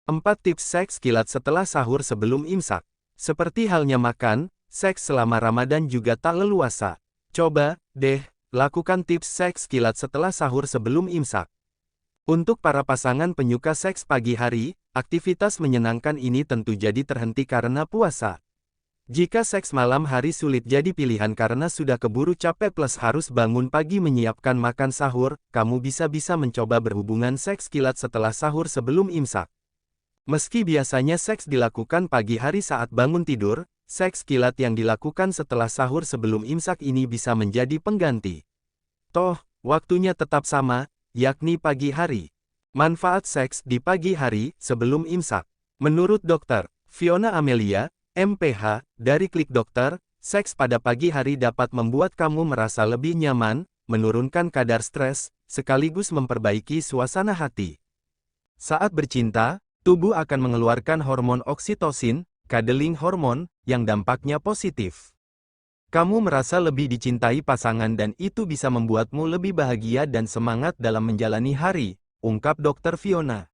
4 tips seks kilat setelah sahur sebelum imsak. Seperti halnya makan, seks selama Ramadan juga tak leluasa. Coba deh, lakukan tips seks kilat setelah sahur sebelum imsak. Untuk para pasangan penyuka seks pagi hari, aktivitas menyenangkan ini tentu jadi terhenti karena puasa. Jika seks malam hari sulit jadi pilihan karena sudah keburu capek plus harus bangun pagi menyiapkan makan sahur, kamu bisa mencoba berhubungan seks kilat setelah sahur sebelum imsak. Meski biasanya seks dilakukan pagi hari saat bangun tidur, seks kilat yang dilakukan setelah sahur sebelum imsak ini bisa menjadi pengganti. Toh, waktunya tetap sama, yakni pagi hari. Manfaat seks di pagi hari sebelum imsak. Menurut Dr. Fiona Amelia, MPH, dari Klik Dokter, seks pada pagi hari dapat membuat kamu merasa lebih nyaman, menurunkan kadar stres, sekaligus memperbaiki suasana hati. Saat bercinta, tubuh akan mengeluarkan hormon oksitosin, cuddling hormone, yang dampaknya positif. Kamu merasa lebih dicintai pasangan dan itu bisa membuatmu lebih bahagia dan semangat dalam menjalani hari, ungkap Dr. Fiona.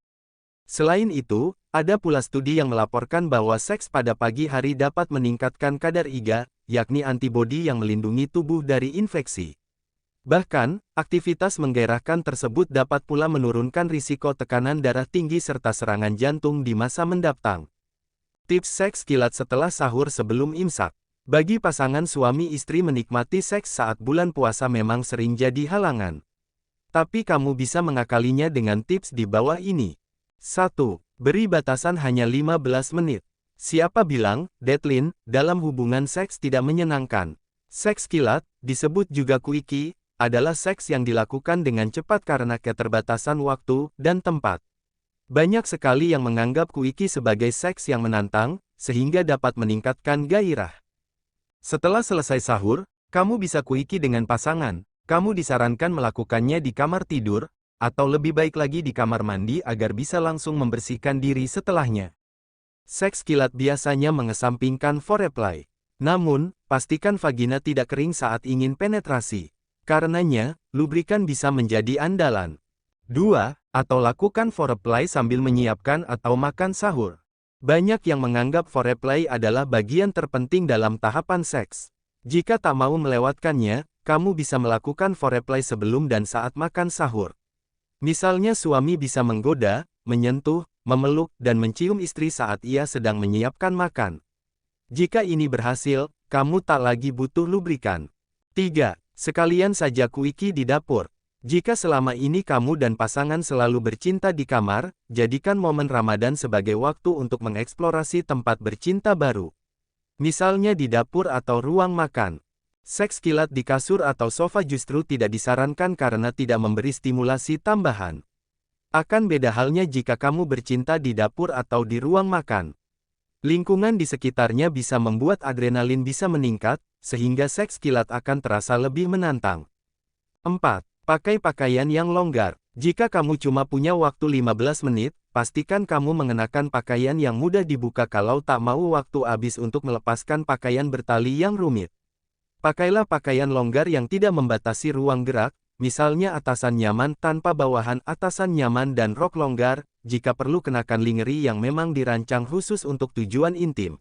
Selain itu, ada pula studi yang melaporkan bahwa seks pada pagi hari dapat meningkatkan kadar IgA, yakni antibodi yang melindungi tubuh dari infeksi. Bahkan, aktivitas menggairahkan tersebut dapat pula menurunkan risiko tekanan darah tinggi serta serangan jantung di masa mendatang. Tips seks kilat setelah sahur sebelum imsak. Bagi pasangan suami istri menikmati seks saat bulan puasa memang sering jadi halangan. Tapi kamu bisa mengakalinya dengan tips di bawah ini. 1. Beri batasan hanya 15 menit. Siapa bilang, deadline, dalam hubungan seks tidak menyenangkan? Seks kilat, disebut juga quickie, adalah seks yang dilakukan dengan cepat karena keterbatasan waktu dan tempat. Banyak sekali yang menganggap quickie sebagai seks yang menantang, sehingga dapat meningkatkan gairah. Setelah selesai sahur, kamu bisa quickie dengan pasangan. Kamu disarankan melakukannya di kamar tidur, atau lebih baik lagi di kamar mandi agar bisa langsung membersihkan diri setelahnya. Seks kilat biasanya mengesampingkan foreplay. Namun, pastikan vagina tidak kering saat ingin penetrasi. Karenanya, lubrikan bisa menjadi andalan. 2. Atau lakukan foreplay sambil menyiapkan atau makan sahur. Banyak yang menganggap foreplay adalah bagian terpenting dalam tahapan seks. Jika tak mau melewatkannya, kamu bisa melakukan foreplay sebelum dan saat makan sahur. Misalnya suami bisa menggoda, menyentuh, memeluk, dan mencium istri saat ia sedang menyiapkan makan. Jika ini berhasil, kamu tak lagi butuh lubrikan. 3. Sekalian saja quickie di dapur. Jika selama ini kamu dan pasangan selalu bercinta di kamar, jadikan momen Ramadan sebagai waktu untuk mengeksplorasi tempat bercinta baru. Misalnya di dapur atau ruang makan. Seks kilat di kasur atau sofa justru tidak disarankan karena tidak memberi stimulasi tambahan. Akan beda halnya jika kamu bercinta di dapur atau di ruang makan. Lingkungan di sekitarnya bisa membuat adrenalin bisa meningkat, sehingga seks kilat akan terasa lebih menantang. 4. Pakai pakaian yang longgar. Jika kamu cuma punya waktu 15 menit, pastikan kamu mengenakan pakaian yang mudah dibuka kalau tak mau waktu habis untuk melepaskan pakaian bertali yang rumit. Pakailah pakaian longgar yang tidak membatasi ruang gerak, misalnya atasan nyaman tanpa bawahan, atasan nyaman dan rok longgar, jika perlu kenakan lingerie yang memang dirancang khusus untuk tujuan intim.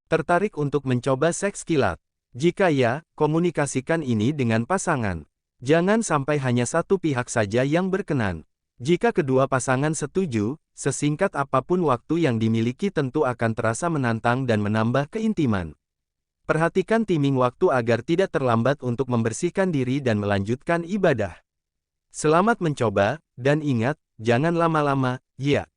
Tertarik untuk mencoba seks kilat? Jika ya, komunikasikan ini dengan pasangan. Jangan sampai hanya satu pihak saja yang berkenan. Jika kedua pasangan setuju, sesingkat apapun waktu yang dimiliki tentu akan terasa menantang dan menambah keintiman. Perhatikan timing waktu agar tidak terlambat untuk membersihkan diri dan melanjutkan ibadah. Selamat mencoba, dan ingat, jangan lama-lama, ya.